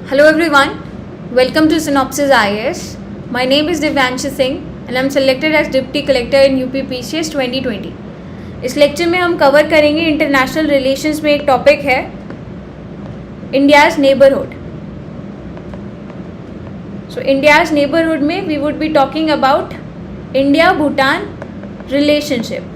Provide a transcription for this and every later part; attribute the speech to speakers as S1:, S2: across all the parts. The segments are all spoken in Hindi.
S1: Hello everyone, welcome to Synopsis IAS. My name is Divyanshi Singh and I am selected as Deputy Collector in UP PCS 2020. इस लेक्चर में हम कवर करेंगे इंटरनेशनल रिलेशंस में एक टॉपिक है India's neighbourhood. So India's neighbourhood में we would be talking about India Bhutan relationship.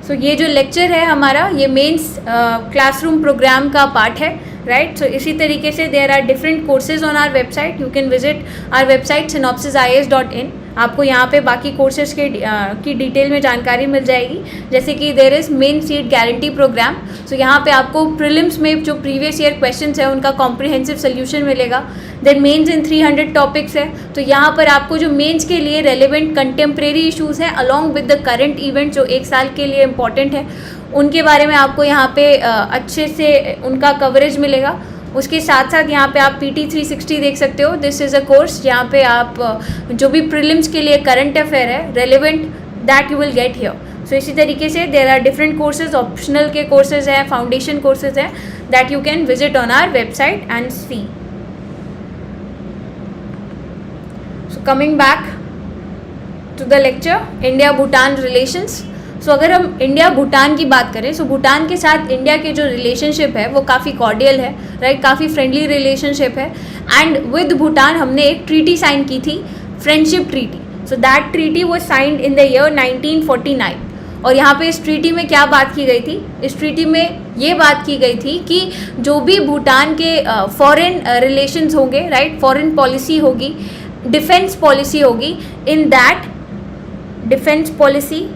S1: So ये जो लेक्चर है हमारा ये मेंस क्लासरूम प्रोग्राम का पार्ट है, राइट. सो इसी तरीके से there are different courses on our website. You can visit our website synopsisias.in. आपको यहाँ पे बाकी कोर्सेज की डिटेल में जानकारी मिल जाएगी. जैसे कि there is main seat guarantee programme. So यहाँ पे आपको प्रीलिम्स में जो प्रीवियस ईयर क्वेश्चंस है उनका कॉम्प्रिहेंसिव सोल्यूशन मिलेगा. देन मेंस इन 300 टॉपिक्स है. तो यहाँ पर आपको जो मेंस के लिए रेलिवेंट कंटेम्प्रेरी इशूज़ हैं along with the current event जो एक साल के लिए इम्पॉर्टेंट है उनके बारे में आपको यहाँ पे अच्छे से उनका कवरेज मिलेगा. उसके साथ साथ यहाँ पे आप PT 360 देख सकते हो. दिस इज़ अ कोर्स जहाँ पे आप जो भी प्रीलिम्स के लिए करंट अफेयर है relevant that you will get here. So इसी तरीके से there are different courses, optional के कोर्सेज हैं, फाउंडेशन कोर्सेज हैं that you can visit on our website and see. So coming back to the lecture India Bhutan relations. So अगर हम इंडिया भूटान की बात करें सो भूटान के साथ इंडिया के जो रिलेशनशिप है वो काफ़ी कॉर्डियल है, राइट. काफ़ी फ्रेंडली रिलेशनशिप है. एंड विद भूटान हमने एक ट्रीटी साइन की थी, friendship treaty. So that treaty was signed in the year 1949. और यहाँ पे इस ट्रीटी में क्या बात की गई थी? इस ट्रीटी में ये बात की गई थी कि जो भी भूटान के फॉरेन रिलेशंस होंगे, राइट, फॉरेन पॉलिसी होगी, डिफेंस पॉलिसी होगी, इन दैट डिफेंस पॉलिसी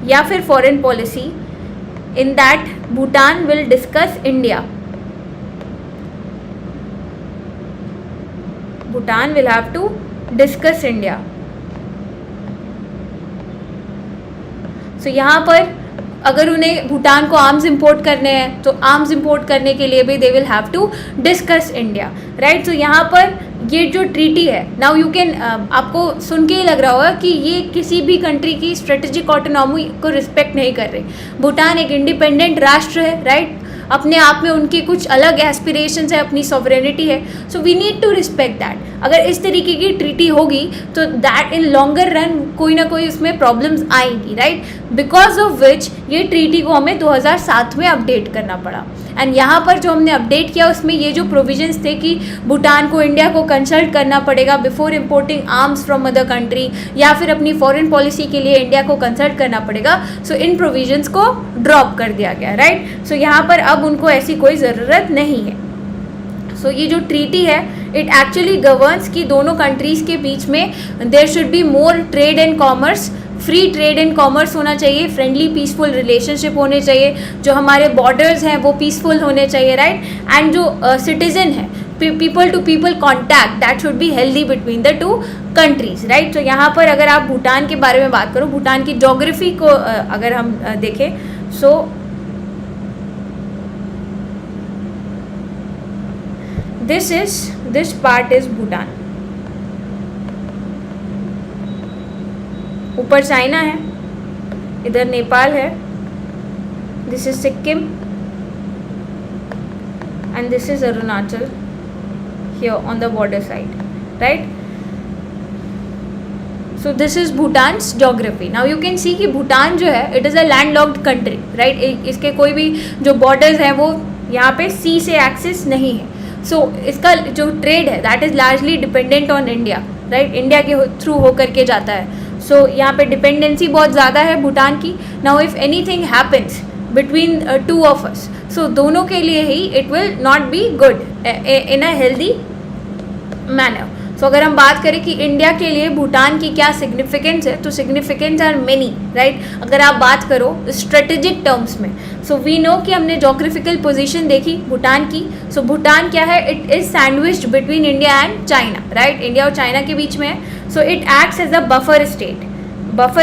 S1: या फिर foreign policy in that Bhutan will discuss India. Bhutan will have to discuss India. So यहाँ पर अगर उन्हें भूटान को आर्म्स इंपोर्ट करने हैं तो आर्म्स इंपोर्ट करने के लिए भी they will have to discuss India, right. So यहाँ पर ये जो ट्रीटी है नाउ यू कैन आपको सुन के ही लग रहा होगा कि ये किसी भी कंट्री की स्ट्रेटेजिक ऑटोनॉमी को रिस्पेक्ट नहीं कर रही. भूटान एक इंडिपेंडेंट राष्ट्र है, राइट. अपने आप में उनके कुछ अलग एस्पिरेशंस है, अपनी सॉवरेनिटी है. So we need to respect that. अगर इस तरीके की ट्रीटी होगी तो दैट इन लॉन्गर रन कोई ना कोई उसमें प्रॉब्लम्स आएंगी, राइट. बिकॉज ऑफ विच ये ट्रीटी को हमें 2007 में अपडेट करना पड़ा. एंड यहाँ पर जो हमने अपडेट किया उसमें ये जो प्रोविजंस थे कि भूटान को इंडिया को कंसल्ट करना पड़ेगा before importing arms from other country या फिर अपनी फॉरेन पॉलिसी के लिए इंडिया को कंसल्ट करना पड़ेगा. सो इन प्रोविजंस को ड्रॉप कर दिया गया, राइट. सो यहाँ पर अब उनको ऐसी कोई ज़रूरत नहीं है. सो ये जो ट्रीटी है इट एक्चुअली गवर्न्स कि दोनों कंट्रीज़ के बीच में there should be more trade and commerce, free trade and commerce होना चाहिए, फ्रेंडली पीसफुल रिलेशनशिप होने चाहिए, जो हमारे बॉर्डर्स हैं वो पीसफुल होने चाहिए, राइट. एंड जो सिटीजन है people to people contact that should be healthy between the two countries, right. तो यहाँ पर अगर आप भूटान के बारे में बात करो, भूटान की जोग्राफी को अगर हम देखें सो this part is भूटान. ऊपर चाइना है, इधर नेपाल है, this is Sikkim and this is Arunachal here on the border side, right. So this is Bhutan's geography. Now you can सी कि भूटान जो है it is a landlocked country, right. इसके कोई भी जो बॉर्डर्स हैं वो यहाँ पे सी से एक्सेस नहीं है. सो इसका जो ट्रेड है that is largely dependent on India, right. India के थ्रू होकर के जाता है. सो यहाँ पे डिपेंडेंसी बहुत ज़्यादा है भूटान की. Now if anything happens between two of us so दोनों के लिए ही it will not be good in a healthy manner. So अगर हम बात करें कि इंडिया के लिए भूटान की क्या सिग्निफिकेंस है तो सिग्निफिकेंस आर मेनी, राइट. अगर आप बात करो स्ट्रेटेजिक टर्म्स में सो वी नो कि हमने जोग्राफिकल पोजीशन देखी भूटान की. सो भूटान क्या है? It is sandwiched between India and China, right. India और चाइना के बीच में है. So it acts as a buffer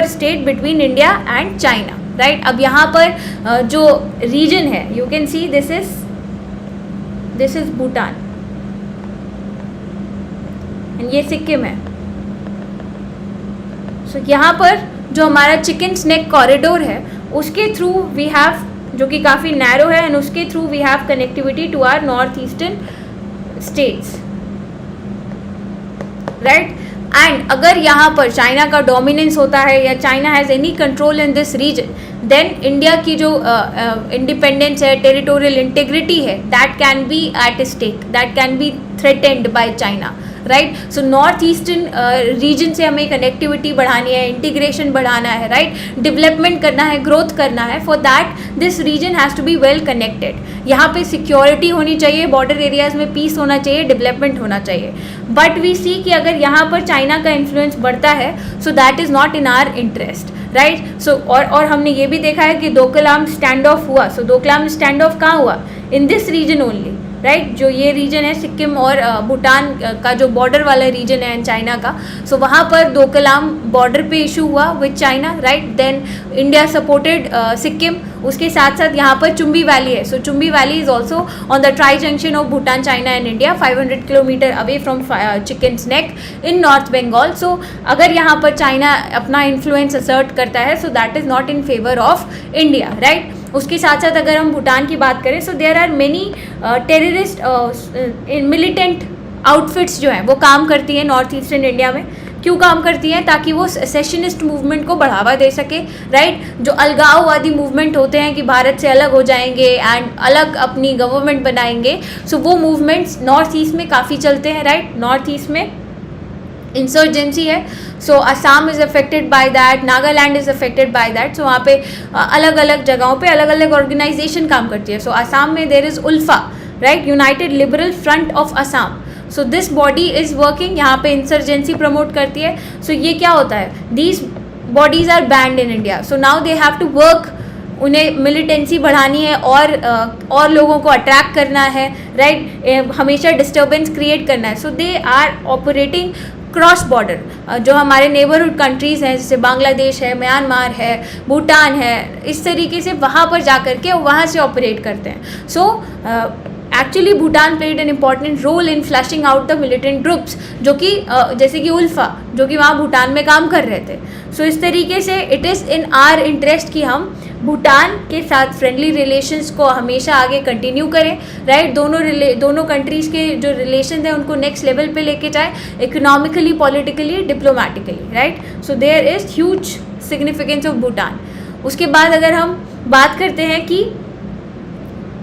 S1: state between India and China, right. अब यहाँ पर जो रीजन है you can see this is Bhutan and ये सिक्किम है. सो यहाँ पर जो हमारा चिकन स्नेक कॉरिडोर है उसके थ्रू वी हैव, जो कि काफ़ी नैरो है, एंड उसके through we have connectivity to our north eastern states, right. And अगर यहाँ पर चाइना का डोमिनेंस होता है या China has any control in this region, then India की जो इंडिपेंडेंस है, टेरिटोरियल इंटीग्रिटी है, that can be at stake, that can be threatened by China, right. So north eastern region से हमें कनेक्टिविटी बढ़ानी है, इंटीग्रेशन बढ़ाना है, राइट, डेवलपमेंट करना है, ग्रोथ करना है। For that this region has to be well connected. यहाँ पे सिक्योरिटी होनी चाहिए, बॉर्डर एरियाज में पीस होना चाहिए, डेवलपमेंट होना चाहिए। बट वी सी कि अगर यहाँ पर चाइना का इन्फ्लुएंस बढ़ता है, so that is not in our interest, right. So और हमने ये भी देखा है कि डोकलाम स्टैंड ऑफ हुआ। सो डोकलाम स्टैंड ऑफ कहाँ हुआ? In this region only, right. जो ये रीजन है सिक्किम और भूटान का जो बॉर्डर वाला रीजन है चाइना का, सो वहाँ पर डोकलाम बॉर्डर पे इशू हुआ with China, right. Then India supported Sikkim. उसके साथ साथ यहाँ पर चुम्बी वैली है। So Chumbi valley is also on the tri junction of Bhutan, China and India, 500 kilometre away from chicken's neck in north Bengal. So अगर यहाँ पर चाइना अपना इन्फ्लुएंस असर्ट करता है, so that is not in favour of India, right. उसके साथ साथ अगर हम भूटान की बात करें, so there are many terrorist militant outfits जो हैं वो काम करती हैं नॉर्थ ईस्टर्न इंडिया में। क्यों काम करती हैं? ताकि वो सेशनिस्ट मूवमेंट को बढ़ावा दे सके, राइट। जो अलगाववादी मूवमेंट होते हैं कि भारत से अलग हो जाएंगे एंड अलग अपनी गवर्नमेंट बनाएंगे, सो वो मूवमेंट्स नॉर्थ ईस्ट में काफ़ी चलते हैं, राइट। नॉर्थ ईस्ट में इंसर्जेंसी है, so Assam is affected by that, Nagaland is affected by that. So वहाँ पे अलग अलग जगहों पे अलग अलग ऑर्गेनाइजेशन काम करती है। सो असम में there is ULFA, right, united liberal front of Assam. So this body is working, यहाँ पे इंसर्जेंसी प्रमोट करती है। सो ये क्या होता है? These bodies are banned in India, so now they have to work, उन्हें मिलिटेंसी बढ़ानी है और लोगों को अट्रैक्ट करना है, राइट, हमेशा डिस्टर्बेंस क्रिएट करना है। So they are operating cross border. जो हमारे नेबरहुड कंट्रीज़ हैं जैसे बांग्लादेश है, म्यांमार है, भूटान है, इस तरीके से वहाँ पर जा कर के वहाँ से ऑपरेट करते हैं। So actually Bhutan played an important role in flushing out the militant groups, जो कि जैसे कि उल्फा, जो कि वहाँ भूटान में काम कर रहे थे। सो इस तरीके से it is in are interest कि हम भूटान के साथ फ्रेंडली रिलेशंस को हमेशा आगे कंटिन्यू करें, राइट। दोनों कंट्रीज़ के जो रिलेशन हैं उनको नेक्स्ट लेवल पे लेके जाए, economically, politically, diplomatically, right. So there is huge significance of Bhutan. उसके बाद अगर हम बात करते हैं कि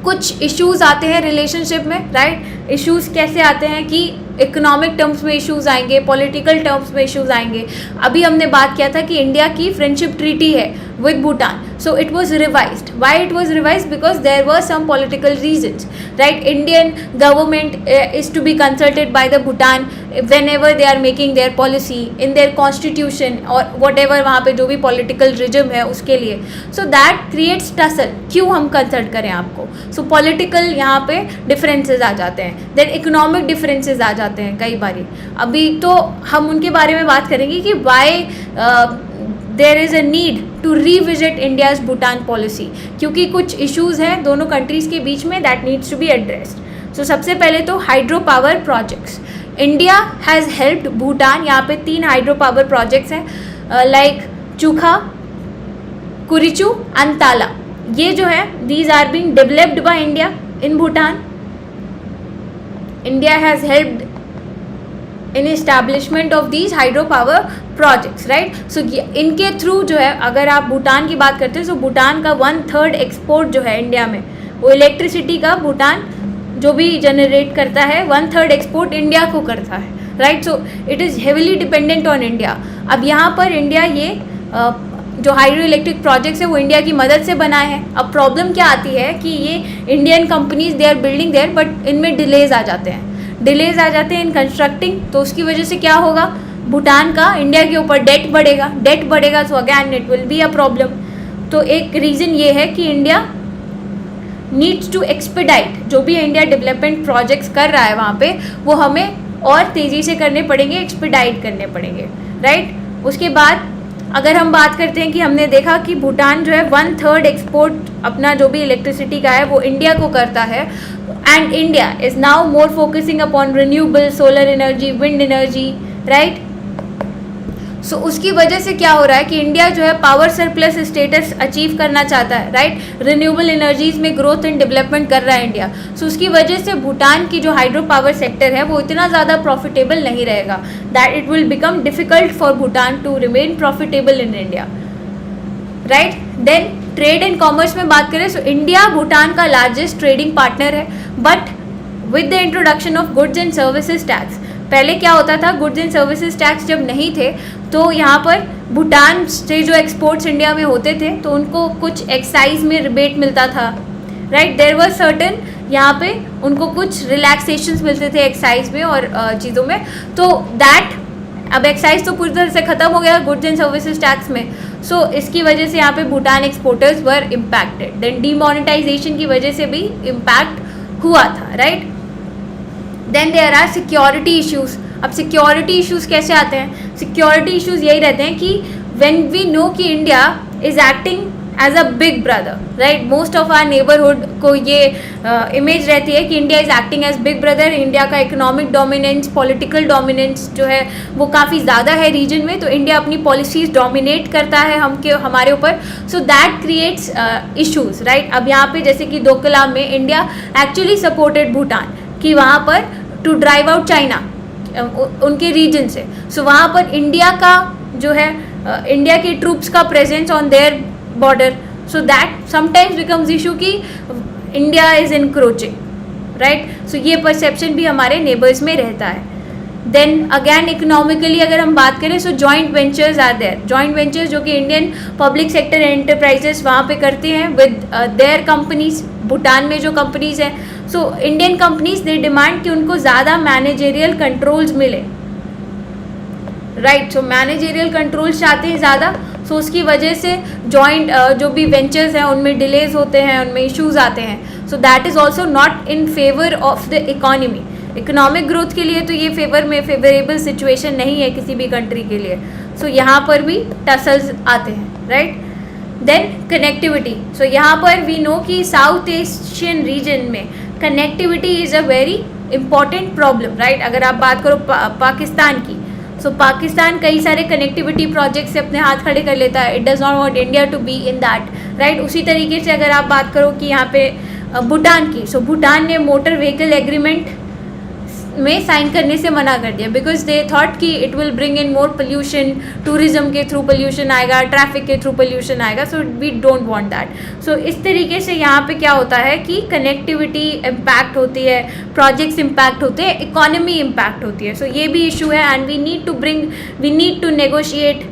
S1: कुछ इश्यूज़ आते हैं रिलेशनशिप में, राइट। इश्यूज़ कैसे आते हैं कि इकोनॉमिक टर्म्स में इश्यूज़ आएंगे, पॉलिटिकल टर्म्स में इश्यूज़ आएंगे। अभी हमने बात किया था कि इंडिया की फ्रेंडशिप ट्रीटी है with Bhutan, so it was revised. Why it was revised? Because there were some political reasons, right. Indian government is to be consulted by the Bhutan whenever they are making their policy in their constitution or whatever, वहाँ पे जो भी political regime है उसके लिए। so that creates tussle, क्यों हम consult करें आपको? so political यहाँ पे differences आ जाते हैं, then economic differences आ जाते हैं कई बारी। अभी तो हम उनके बारे में बात करेंगे कि why there is a need to revisit India's Bhutan policy, क्योंकि कुछ issues हैं दोनों countries के बीच में that needs to be addressed। so सबसे पहले तो hydro power projects. India has helped Bhutan, यहाँ पे 3 हाइड्रो पावर प्रोजेक्ट्स हैं, लाइक चूखा, कुरिचू एंड ताला। ये जो है these are being developed by India in Bhutan. India has helped in establishment of these hydro power projects, right. So इनके थ्रू जो है, अगर आप भूटान की बात करते हैं, सो भूटान का 1/3 एक्सपोर्ट जो है इंडिया में, वो इलेक्ट्रिसिटी का भूटान जो भी जनरेट करता है 1/3 एक्सपोर्ट इंडिया को करता है, right. So it is heavily dependent on India. अब यहाँ पर इंडिया ये जो हाइड्रो इलेक्ट्रिक प्रोजेक्ट्स है वो इंडिया की मदद से बनाए हैं। अब प्रॉब्लम क्या आती है कि ये Indian companies they are building there, but इनमें डिलेज आ जाते हैं इन कंस्ट्रक्टिंग। तो उसकी वजह से क्या होगा? भूटान का इंडिया के ऊपर डेट बढ़ेगा, तो again it will be a problem. तो एक रीज़न ये है कि इंडिया नीड्स टू एक्सपेडाइट, जो भी इंडिया डेवलपमेंट प्रोजेक्ट्स कर रहा है वहाँ पे, वो हमें और तेज़ी से करने पड़ेंगे, एक्सपेडाइट करने पड़ेंगे, राइट। उसके बाद अगर हम बात करते हैं कि हमने देखा कि भूटान जो है 1/3 एक्सपोर्ट अपना जो भी इलेक्ट्रिसिटी का है वो इंडिया को करता है, and India is now more focusing upon renewable, solar energy, wind energy, right. So उसकी वजह से क्या हो रहा है कि इंडिया जो है पावर सरप्लस स्टेटस अचीव करना चाहता है, राइट। रिन्यूएबल एनर्जीज में ग्रोथ एंड डेवलपमेंट कर रहा है इंडिया। सो उसकी वजह से भूटान की जो हाइड्रो पावर सेक्टर है वो इतना ज़्यादा प्रॉफिटेबल नहीं रहेगा, that it will become difficult for Bhutan to remain profitable in India, right. Then trade and commerce में बात करें तो इंडिया भूटान का लार्जेस्ट ट्रेडिंग पार्टनर है, but with the introduction of goods and services tax, पहले क्या होता था, गुड्स एंड सर्विसेज टैक्स जब नहीं थे तो यहाँ पर भूटान से जो एक्सपोर्ट्स इंडिया में होते थे तो उनको कुछ एक्साइज में रिबेट मिलता था, राइट। देयर वाज सर्टन यहाँ पे उनको कुछ रिलैक्सेशंस मिलते थे एक्साइज में और चीज़ों में, तो दैट अब एक्साइज तो पूरी तरह से ख़त्म हो गया गुड्स एंड सर्विसेज टैक्स में। सो इसकी वजह से यहाँ पे Bhutan exporters were impacted. Then demonetisation की वजह से भी इम्पैक्ट हुआ था, right. Then there are security issues. अब सिक्योरिटी इश्यूज़ कैसे आते हैं? सिक्योरिटी इश्यूज़ यही रहते हैं कि व्हेन वी नो कि India is acting as a big brother, right. Most of our neighbourhood को ये इमेज रहती है कि India is acting as big brother. India का इकोनॉमिक डोमिनेंस, पॉलिटिकल डोमिनेंस जो है वो काफ़ी ज़्यादा है रीजन में, तो इंडिया अपनी पॉलिसीज़ डोमिनेट करता है हमारे ऊपर। So that creates issues, right. अब यहाँ पे जैसे कि डोकलाम में इंडिया एक्चुअली सपोर्टेड भूटान कि वहाँ पर टू ड्राइव आउट चाइना उनके रीजन से। सो वहाँ पर इंडिया का जो है इंडिया की ट्रूप्स का presence on their border, so that sometimes becomes issue कि इंडिया इज़ इनक्रोचिंग, राइट। सो ये परसेप्शन भी हमारे नेबर्स में रहता है। देन अगैन इकोनॉमिकली अगर हम बात करें so joint ventures are there. Joint ventures जो कि इंडियन पब्लिक सेक्टर एंटरप्राइजेस वहाँ पे करते हैं विद देयर कंपनीज। भूटान में जो कंपनीज हैं, so Indian companies they demand कि उनको ज़्यादा मैनेजेरियल कंट्रोल्स मिले, राइट। सो मैनेजेरियल कंट्रोल्स चाहते हैं ज़्यादा, सो उसकी वजह से जॉइंट जो भी वेंचर्स हैं उनमें डिलेज होते हैं, उनमें इश्यूज आते हैं। सो that is also not in favour of the economy. Economic growth के लिए तो ये फेवरेबल सिचुएशन नहीं है किसी भी कंट्री के लिए। सो यहाँ पर भी टसल्स आते हैं, राइट। Then connectivity. सो यहाँ पर वी नो कि साउथ एशियन रीजन में connectivity is a very important problem, right. अगर आप बात करो पाकिस्तान की, सो पाकिस्तान कई सारे कनेक्टिविटी प्रोजेक्ट से अपने हाथ खड़े कर लेता है। It does not want India to be in that, right. उसी तरीके से अगर आप बात करो कि यहाँ पे भूटान की, सो भूटान ने मोटर व्हीकल एग्रीमेंट में साइन करने से मना कर दिया बिकॉज दे थॉट कि it will bring in more pollution, tourism के थ्रू पोल्यूशन आएगा, ट्रैफिक के थ्रू पोल्यूशन आएगा, so we don't want that. So इस तरीके से यहाँ पे क्या होता है कि कनेक्टिविटी इम्पैक्ट होती है, प्रोजेक्ट्स इम्पैक्ट होते हैं, इकोनॉमी इम्पैक्ट होती है। सो ये भी इशू है and we need to negotiate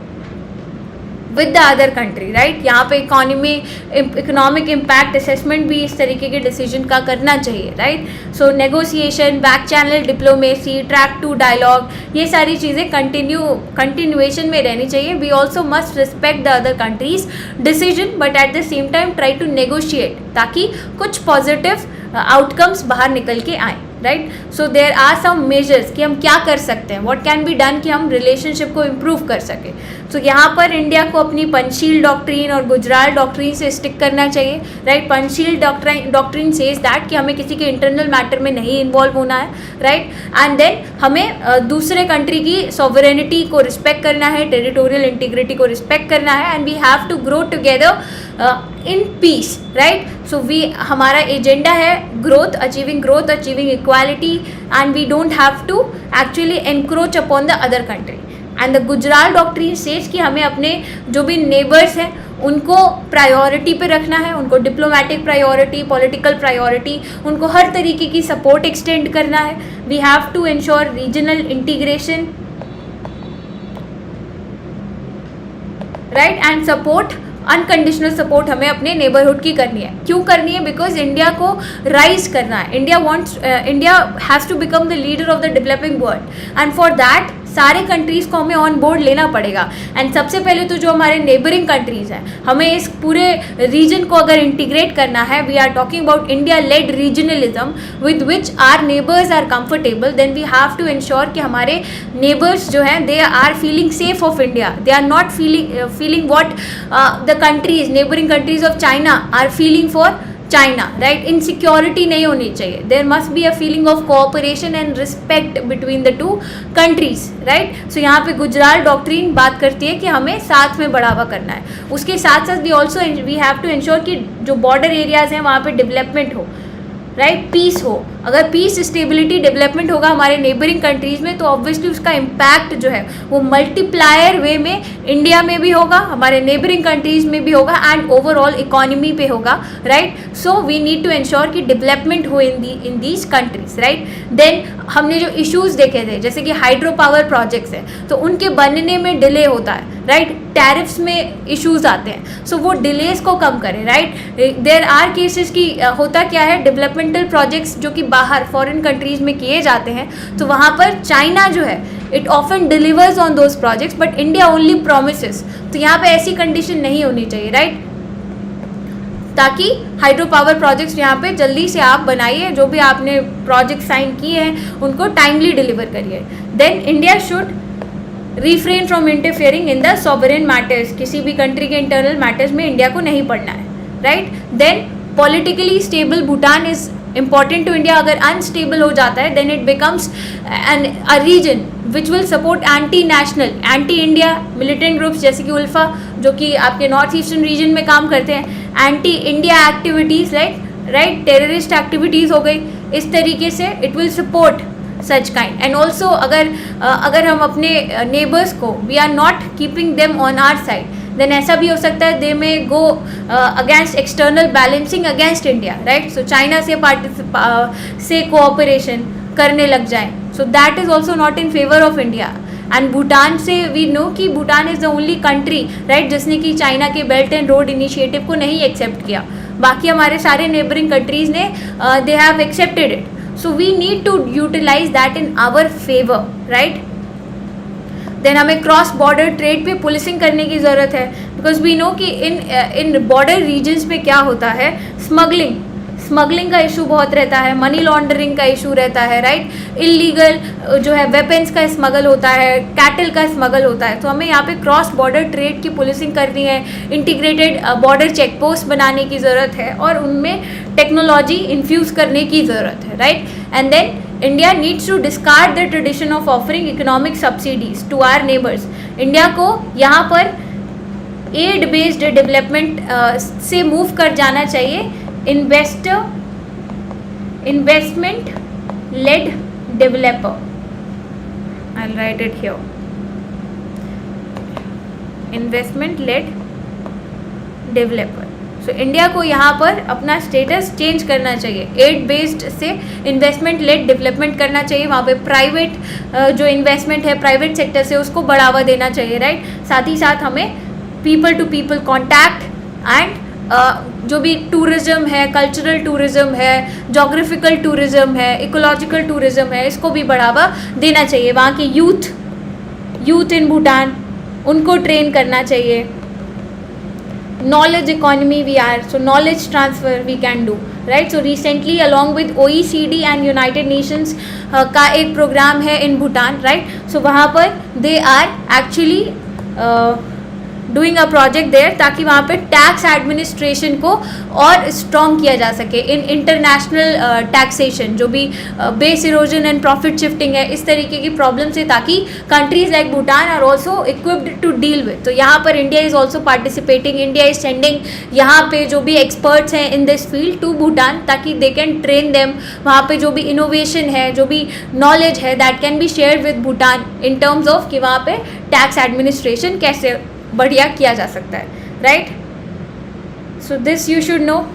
S1: with the other country, right. यहाँ पे इकोनॉमिक इम्पैक्ट असेसमेंट भी इस तरीके के डिसीजन का करना चाहिए, right. So negotiation, back channel diplomacy, track two dialogue, ये सारी चीज़ें कंटिन्यूएशन में रहनी चाहिए। We also must respect the other countries decision but at the same time try to negotiate ताकि कुछ पॉजिटिव आउटकम्स बाहर निकल के आएँ, right. So there are some measures कि हम क्या कर सकते हैं, व्हाट कैन बी डन कि हम रिलेशनशिप को इम्प्रूव कर सकें। सो यहाँ पर इंडिया को अपनी पंचशील डॉक्ट्रीन और गुजराल डॉक्ट्रीन से स्टिक करना चाहिए, right. Panchsheel doctrine says that कि हमें किसी के इंटरनल मैटर में नहीं इन्वॉल्व होना है, राइट। एंड देन हमें दूसरे कंट्री की सॉवरेनिटी को रिस्पेक्ट करना है, टेरिटोरियल इंटीग्रिटी को रिस्पेक्ट करना है and we have to grow together in peace, right. So हमारा एजेंडा है growth, achieving equality and we don't have to actually encroach upon the other country. And the Gujral doctrine says कि हमें अपने जो भी नेबर्स हैं उनको प्रायोरिटी पे रखना है, उनको डिप्लोमेटिक प्रायोरिटी, पॉलिटिकल प्रायोरिटी, उनको हर तरीके की सपोर्ट एक्सटेंड करना है। We have to ensure regional integration, right, and support, unconditional support हमें अपने नेबरहुड की करनी है। क्यों करनी है? बिकॉज इंडिया को राइज करना है। India has to become the leader of the developing world and for that सारे कंट्रीज़ को हमें ऑन बोर्ड लेना पड़ेगा। एंड सबसे पहले तो जो हमारे नेबरिंग कंट्रीज़ हैं, हमें इस पूरे रीजन को अगर इंटीग्रेट करना है, we are talking about India led regionalism with which our neighbours are comfortable, then we have to ensure कि हमारे नेबर्स जो हैं they are feeling safe of India, they are not feeling what the countries, neighboring countries of China are feeling for China, right. Insecurity नहीं होनी चाहिए. There must be a feeling of cooperation and respect between the two countries, right. So यहाँ पे गुजराल डॉक्ट्रिन बात करती है कि हमें साथ में बढ़ावा करना है. उसके साथ साथ वी हैव टू इंश्योर कि जो बॉर्डर एरियाज हैं वहाँ पे डेवलपमेंट हो, राइट. पीस हो. अगर पीस, स्टेबिलिटी, डेवलपमेंट होगा हमारे नेबरिंग कंट्रीज़ में तो ऑब्वियसली उसका इम्पैक्ट जो है वो मल्टीप्लायर वे में इंडिया में भी होगा, हमारे नेबरिंग कंट्रीज़ में भी होगा एंड ओवरऑल इकोनॉमी पे होगा, right. So we need to ensure कि डेवलपमेंट हो in these countries, right. Then हमने जो इश्यूज़ देखे थे जैसे कि हाइड्रो पावर प्रोजेक्ट्स हैं तो उनके बनने में डिले होता है, राइट. टैरिफ्स में इश्यूज़ आते हैं. सो वो डिलेज को कम करें, राइट. देयर आर केसेस की होता क्या है, डेवलपमेंटल प्रोजेक्ट्स जो कि बाहर फॉरेन कंट्रीज़ में किए जाते हैं तो वहाँ पर चाइना जो है it often delivers on those projects but India only promises. तो यहाँ पे ऐसी कंडीशन नहीं होनी चाहिए, राइट. ताकि हाइड्रो पावर प्रोजेक्ट्स यहाँ पे जल्दी से आप बनाइए, जो भी आपने प्रोजेक्ट साइन किए हैं उनको टाइमली डिलीवर करिए. Then India should refrain from interfering in the sovereign matters. किसी भी कंट्री के इंटरनल मैटर्स में इंडिया को नहीं पढ़ना है, right. Then politically stable Bhutan is important to India. अगर अनस्टेबल हो जाता है then it becomes a region which will support anti national, anti India militant groups जैसे कि उल्फा जो कि आपके नॉर्थ ईस्टर्न रीजन में काम करते हैं, anti India activities, right. Terrorist activities हो गई. इस तरीके से it will support such kind. And also अगर हम अपने नेबर्स को we are not keeping them on our side then ऐसा भी हो सकता है they may go against external balancing against India, right. So China से कोऑपरेशन करने लग जाएं. So that is also not in favour of India. And Bhutan से वी नो कि Bhutan is the only country, right, जिसने कि चाइना के बेल्ट एंड रोड इनिशिएटिव को नहीं एक्सेप्ट किया. बाकी हमारे सारे नेबरिंग कंट्रीज़ ने they have accepted it. So we need to utilise that in our favour, right. Then हमें क्रॉस बॉर्डर ट्रेड पे पुलिसिंग करने की ज़रूरत है बिकॉज वी नो कि इन बॉर्डर रीजन्स में क्या होता है, स्मगलिंग का इशू बहुत रहता है, मनी लॉन्ड्रिंग का इशू रहता है, राइट. इलीगल जो है वेपन्स का स्मगल होता है, कैटल का स्मगल होता है. तो हमें यहाँ पे क्रॉस बॉर्डर ट्रेड की पुलिसिंग करनी है, इंटीग्रेटेड बॉर्डर चेक पोस्ट बनाने की ज़रूरत है और उनमें टेक्नोलॉजी इन्फ्यूज़ करने की ज़रूरत है, right. And then India needs to discard the tradition of offering economic subsidies to our neighbors. India को यहाँ पर एड बेस्ड डेवलपमेंट से मूव कर जाना चाहिए. Investment led developer. I'll write it here. Investment led developer. So India को यहाँ पर अपना स्टेटस चेंज करना चाहिए. एड बेस्ड से इन्वेस्टमेंट लेड डेवलपमेंट करना चाहिए. वहाँ पे प्राइवेट जो इन्वेस्टमेंट है प्राइवेट सेक्टर से उसको बढ़ावा देना चाहिए, राइट. साथ ही साथ हमें people to people contact and जो भी टूरिज़्म है, कल्चरल टूरिज़्म है, जोग्राफिकल टूरिज़्म है, इकोलॉजिकल टूरिज़्म है, इसको भी बढ़ावा देना चाहिए. वहाँ के यूथ इन भूटान उनको ट्रेन करना चाहिए. knowledge economy we are, so knowledge transfer we can do, right. So recently along with OECD and United Nations का एक प्रोग्राम है इन भूटान, right. So वहाँ पर they are actually doing a project there ताकि वहाँ पे टैक्स एडमिनिस्ट्रेशन को और स्ट्रॉन्ग किया जा सके इन इंटरनेशनल टैक्सेशन, जो भी base erosion and profit shifting है, इस तरीके की प्रॉब्लम से, ताकि countries like Bhutan are also equipped to deal with. तो यहाँ पर India is also participating. India is sending यहाँ पे जो भी एक्सपर्ट्स हैं in this field to Bhutan ताकि दे कैन ट्रेन देम. वहाँ पे जो भी इनोवेशन है, जो भी नॉलेज है, that can B share with Bhutan in terms of कि वहाँ पे टैक्स एडमिनिस्ट्रेशन कैसे बढ़िया किया जा सकता है, right. So this you should know.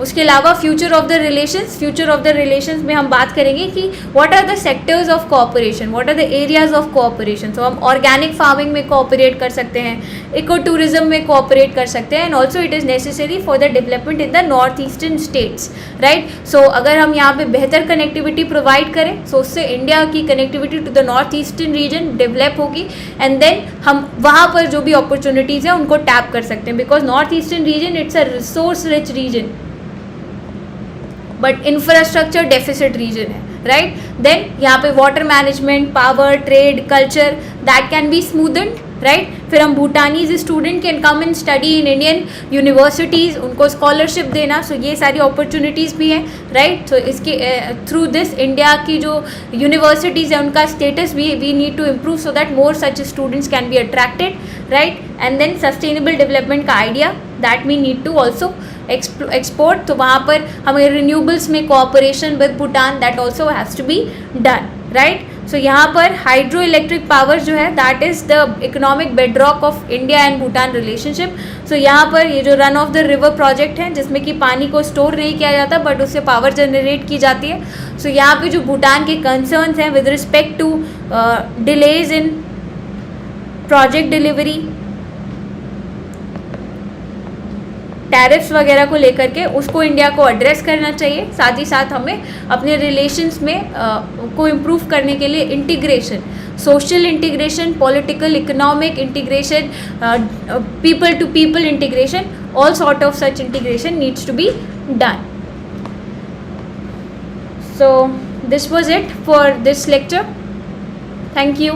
S1: उसके अलावा फ्यूचर ऑफ द रिलेशंस में हम बात करेंगे कि what are the sectors of cooperation, what are the areas of cooperation. तो हम ऑर्गेनिक फार्मिंग में कोऑपरेट कर सकते हैं, इको टूरिज्म में कोऑपरेट कर सकते हैं, and also it is necessary for the development in the north eastern states, right. So अगर हम यहाँ पे बेहतर कनेक्टिविटी प्रोवाइड करें सो उससे इंडिया की connectivity to the north eastern region develop होगी, एंड देन हम वहाँ पर जो भी अपॉर्चुनिटीज़ हैं उनको टैप कर सकते हैं, because north eastern region it's a resource rich region but infrastructure deficit region है, राइट. देन यहाँ पे water management, power, trade, culture that can be smoothened, right. फिर हम Bhutanese student can come and study in Indian universities, उनको स्कॉलरशिप देना, सो ये सारी अपॉर्चुनिटीज़ भी हैं, राइट। सो इसके थ्रू दिस इंडिया की जो यूनिवर्सिटीज़ है उनका स्टेटस भी we need to improve so that more such students can be attracted, right. And then sustainable development का idea that we need to also export, तो वहाँ पर हमें रिन्यूएबल्स में cooperation with Bhutan that also has to be done, right. So यहाँ पर हाइड्रो इलेक्ट्रिक पावर जो है that is the economic bedrock of India and Bhutan relationship. So यहाँ पर ये जो run of the river project है जिसमें कि पानी को स्टोर नहीं किया जाता बट उससे पावर जनरेट की जाती है। सो यहाँ पे जो भूटान के कंसर्न्स हैं with respect to delays in project delivery, tariffs वगैरह को लेकर के उसको इंडिया को एड्रेस करना चाहिए। साथ ही साथ हमें अपने रिलेशंस में को इम्प्रूव करने के लिए integration, social integration, political economic integration, people to people integration, all sort of such integration needs to be done. So this was it for this lecture. Thank you.